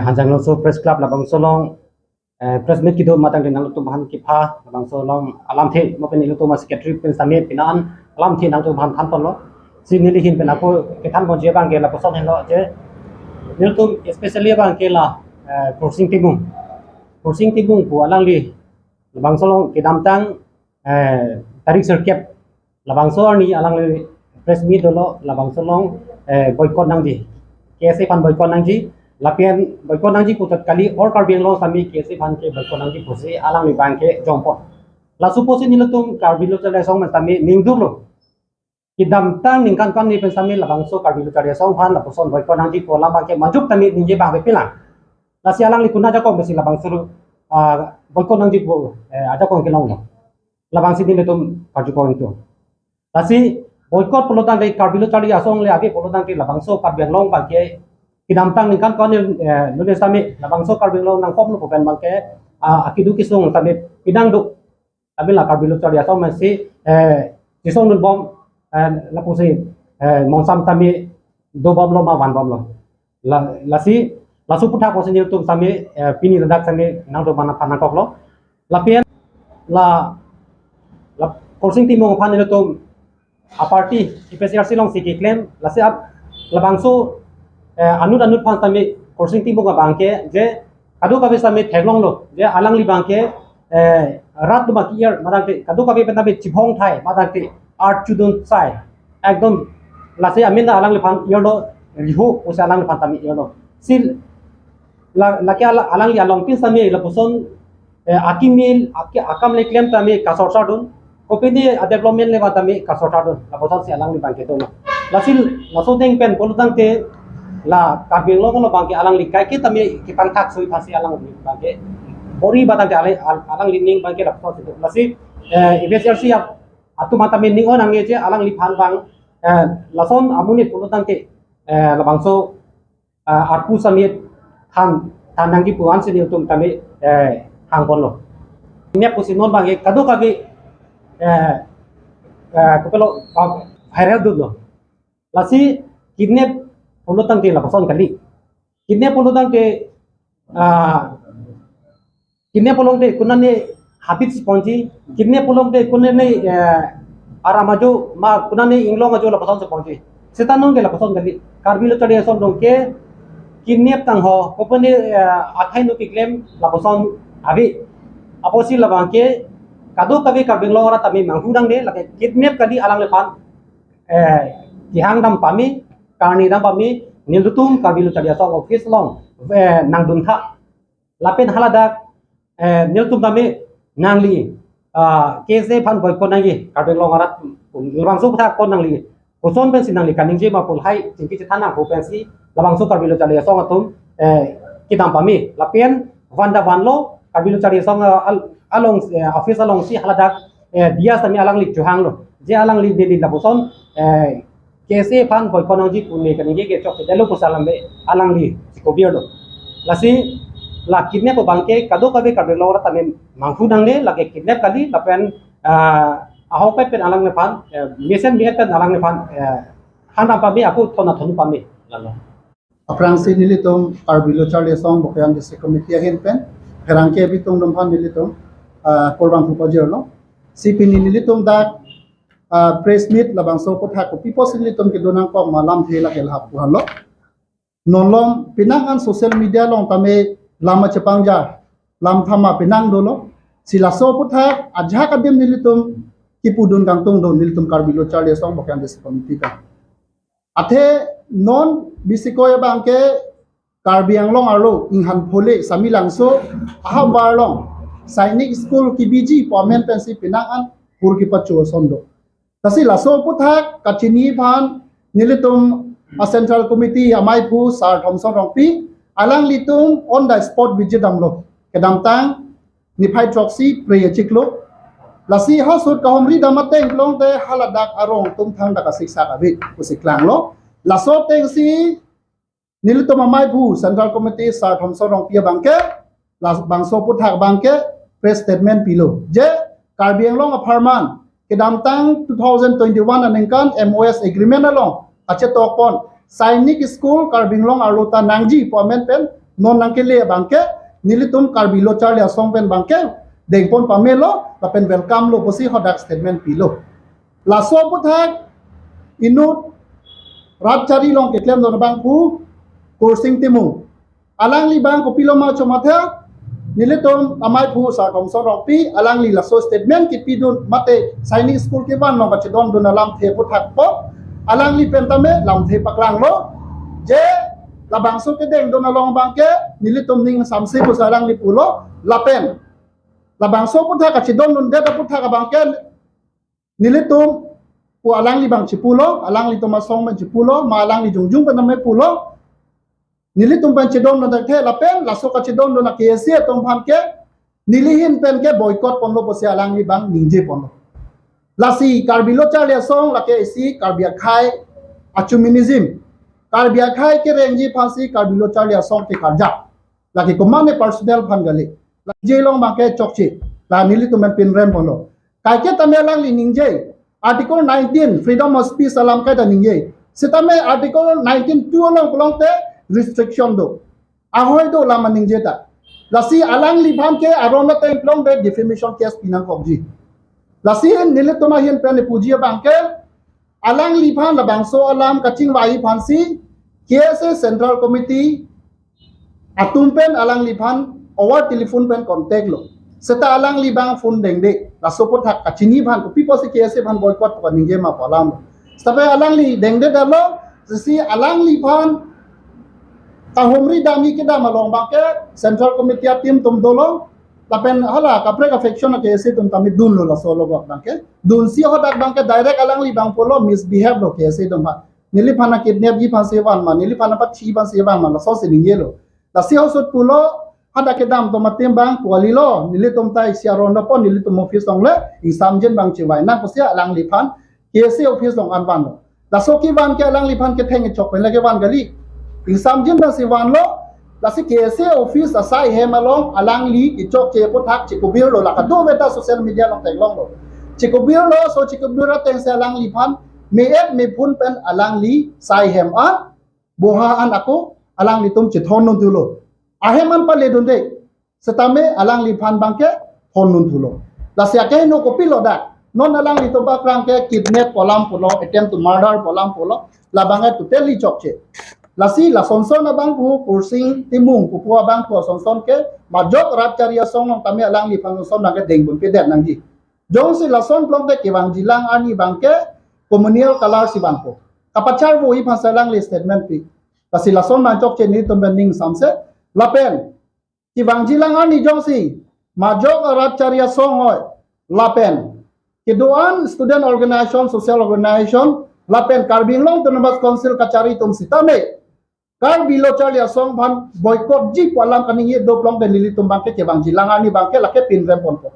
hanjang lo so press club labang solong press meet kido matang din nang tu bahan kipa labang solong alam the mo pen ilu tu ma secretary pen samit pinan alam the nang tu bahan than ton lo si nili hin pen aku ke than bon je bang ke la poson hen lo je nil tu especially bang ke la crossing tibung pu alang li labang solong ke dam tang tarik serkep labang so ni alang li press meet lo labang solong boycott nang di कैसे fun boycott नंजी लापियन बॉयकॉट नंजी पुतत कली और कार्बिंग लो समी कैसे फन के बॉयकॉट नंजी पुसे आलांग लिबांग के जोंपो ला सुपोसे निलो तुम कार्बिलो चले सोंग में समी निंगदुर लो कि दमतांग निंकान कन नि पे समी लबांग सो कार्बिलो चले सोंग फन लपोसन बॉयकॉट नंजी पोला बांग के मंजुक तमी निजे बांग पे पिला ला सि आलांग लिकुना जाको बेसि लबांग सुरु बॉयकॉट नंजी पो आजा कोंग के लोंग लबांग सि निलो तुम कार्जु कोंग तो ला सि boycott polotan dei karbilo chari asong le age polotan ki labangso karbeng long bangke kidam tang ning kan kon le sami labangso karbeng long nang kom lu pen bangke akidu kisung sami pidang du abi la karbilo chari asong masi kisong nun bom la pusi monsam sami do bom lo ma wan bom lo la si la su putha posin tum sami pini ladak sami nang do mana panang kok lo la pien la korsing timong pan le tum a party IPCRC long siki claim lase ab labangso anut phan tami coursing team ga bangke je kadu kabe sami thaglong lo je alang li bangke rat ma ki year madang te kadu kabe pentami chibhong thai madang te art chudun sai ekdom lase amin alang li phan year lo rihu ose alang li phan tami year lo sil la ke alang li along pin sami la poson akimil akam le claim tami kasor sadun kopini development le batami kasota do la bosan si alang li bangke to lasil lasodeng pen polutang te la kabing lo no bangke alang li kai ki tami ki pangthak sui phasi alang li bangke bori batang te alang li ning bangke la phos lasi IPCRC atu matami ning on ange je alang li phan bang lason amuni polutang te la bangso arpu samit than nang ki puan se ni tum tami hang pon lo ne pusinon bangke kadu kabi kupelo viral dulu lasi kidnap polutang ke lapason kali kidnap polutang ke kidnap polong de kunane habit sponji kidnap polong de kunane aramaju ma kunane inglong ajo lapason sponji setanong ke lapason kali karbilo chade son dong ke kidnap tang ho kopane athai no ki claim lapason abi aposi labang ke kado kabe karbing lo ora tami manghudang de lake kidnap kali alang le pan tihang dam pami karni dam pami nilutum kabilo chadia song office long nang dun tha lapen halada nilutum dami nangli kese pan boy ko nangi karbing lo ora labang su tha kon nangli koson ben sinangli kaning je ma pul hai jingki chithana ko pensi labang su karbilo chadia song atum kidam pami lapen vanda vanlo karbilo chadia song along office along si haladak dia sami alang li juhang lo je alang li de la boson kese pan boy konoji pune kan ge chok delo ko salam be alang li ko bierdo lasi la kidnap bangke kado kabe kabe lo rata men mangfu dang ne lage kidnap kali lapen aho pe pen alang ne pan mesen bi pen alang ne pan hana pa bi aku thona thonu pa me lalo aprang si nilitom karbilo charlie song bokyan district committee agen pen herangke bitong domhan nilitom korbang pupajir lo CP nilitom dak press meet labang so ko thak people nilitom ke donang ko malam thela ke hap puhan lo nonlom pinangan social media long tame lama chepangja lam thama pinang dolo sila so ko thak ajha kadem nilitom kipudun gangtong do nilitom karbilo charlie song bokyan dis committee ka athe non bisikoy bangke karbiang long arlo inghan phole samilang so ahabar long sainik school ki biji pomen pensi pinangan purki pacho sondo tasi laso puthak kachini phan nilitum a central committee amai phu sar thomson rongpi alang litum on the spot visit amlo kedam tang niphai troxy preyachiklo lasi ha sut kahomri damateng long te haladak arong tum thang daka siksa abi usiklang lo laso teng si nilitum amai phu central committee sar thomson rongpi bangke bangso puthak bangke press statement pilo je karbiang long aparman kedam tang 2021 anengkan MOS agreement along ache tokpon Sainik School Karbinglong Aruta Nangji Pomen pen non nangkele bangke nilitum Karbilo Charlie Asong pen bangke dengpon pamelo lapen welcome lo posi hodak statement pilo laso puthak inut rat cari long ketlem don bangku kursing timu alang li bang kopilo ma chomatha nilitum amai phu sa kom so pi alang li laso statement ki pidun mate Sainik School ke ban no bache don don alam the puthak po alang li pentame lam the paklang lo je labang so ke deng don along bangke nilitum ning samse pu sarang li pulo lapen labang so pun thak don don de pun thak bangke nilitum pu alang li bang cipulo alang li tomasong men cipulo ma alang li jungjung pename pulo nilitum pan cedon don the lapen laso ka cedon don KSC tom bangke nilihin pen ke boycott ponlo posi alang li bang ningje ponlo lasi Karbilo Charlie Asong lake isi karbia khai achuminism karbia khai ke renji phansi Karbilo Charlie Asong ke karja laki komane personnel phan gali jelong make chokchi la nili tumen pin rem polo kai ke tamelang li ningje article 19 freedom of speech alam kai ta ningje sitame article 19 tu long kolong te restriction do ahoy do lama ningje ta lasi alang li bhan ke arona te long de defamation case pinang kobji lasihin nilit tumahin pen pujiya bangke alang lipan labangso alam kaching wai phansi KSA Central Committee atumpen alang lipan over telephone pen contact lo seta alang libang phone dengde la support hak kachini ban ko pipo si KSA ban boycott ko ninge ma palam sabe alang li dengde dalo si alang lipan tahumri dami ke damalong bangke Central Committee tim tum dolo lapen hala kapre ka affection ke ese tum tami dun lo la solo bak bangke dun si hodak bangke direct alang li bang polo misbehave lo ke ese dum ha nili phana kidnap gi phan sewan ma nili phana pat chi ban sewan ma la so se ninge lo la si hosot pulo hada ke dam to matem bang kuali lo nili tum tai sia ron po nili tum office ong le exam jen bang chiwai na posia alang li phan ke ese office ong an ban lo la so ki ban ke alang li phan ke theng chok pen la ke ban gali exam jen bang sewan lo lasi KSA office asai hemalong alang li ichok che pothak chikubir lo lakado beta social media long tenglong lo chikubir lo so chikubir teng se alang li phan me ep me pun pen alang li sai hem a boha an ako alang li tum chithon nun tulo aheman pa le donde setame alang li phan bangke thon nun tulo lasi ake no kopilo da non alang li to bakrang ke kidnap polam polo attempt to murder polam polo labanga to tell li chok che lasi la sonson abang pu kursing timung pu abang pu sonson ke majok rat caria song nong tami alang li pang son nang ke deng bun pedet nang ji jong si la son plong ke kiwang jilang ani bangke komunal kalar si bangko kapachar wo i phasalang li statement pi lasi la son majok che ni tomben ning samse lapen kiwang jilang ani jong si majok rat caria song hoy lapen keduan student organization social organization lapen Karbinglong Autonomous Council kacari tum sitame Karbilo Charlie Asong ban boycott ji palam kaningi doplong den lili tumbangke ke bang jilangani bangke lake pin rempon po